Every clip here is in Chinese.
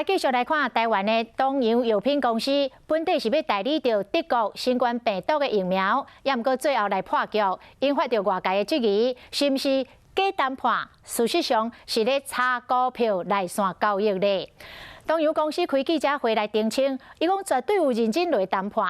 继续来看台湾的东洋药品公司，本地是要代理着德国新冠病毒的疫苗，也毋过最后来破局，引发着外界的质疑，是毋是假谈判？事实上是咧炒股票来线交易咧。东洋公司开记者会来澄清，伊讲绝对有认真来谈判。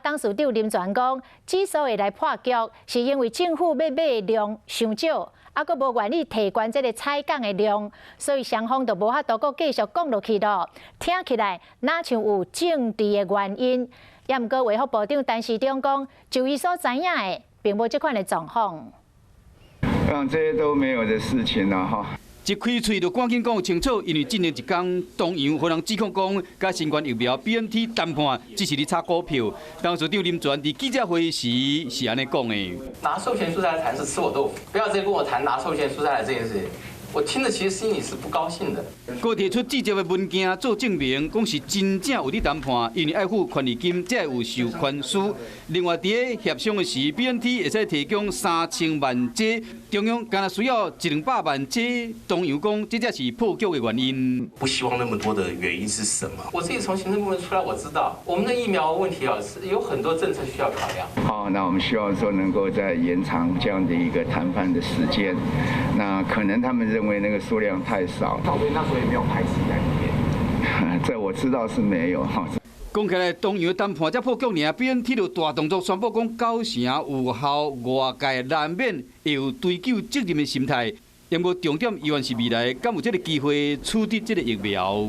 董事长林全讲，之所以来破局，是因为政府要买的量伤少。阁无愿意提悬这个采购的量，所以双方就无法度继续讲落去咯。听起来哪像有政治的原因？也毋过卫福部长陈时中讲，就伊所知影的，并无这款的状况。这些都没有的事情了哈。一开嘴就赶紧讲清楚，因为今年一天，东洋互人指控讲，甲新冠疫苗 BNT 谈判只是咧炒股票。董事长林全伫记者会时是安尼讲的：拿授权书来谈是吃我豆腐，不要再跟我谈拿授权书来这件事情。我听着其实心里是不高兴的。佮提出致接的文件做证明，讲是真正有伫谈判，因为爱付权利金才有授权书。另外，伫协商的时 ，BNT 会使提供3000万剂，中央干那需要100-200万剂。东洋讲，这才是破局的原因。不希望那么多的原因是什么？我自己从行政部门出来，我知道我们的疫苗问题是有很多政策需要考量。好，那我们希望说能够再延长这样的一个谈判的时间。那可能他们认为那个数量太少，所以那时候也没有排斥在里面。这我知道是没有哈。讲起来，东洋的谈判才破局尔 ，BNT 就大动作宣布讲9成有效，外界难免会有追究责任的心态。不过重点依然是未来敢有这个机会取得这个疫苗。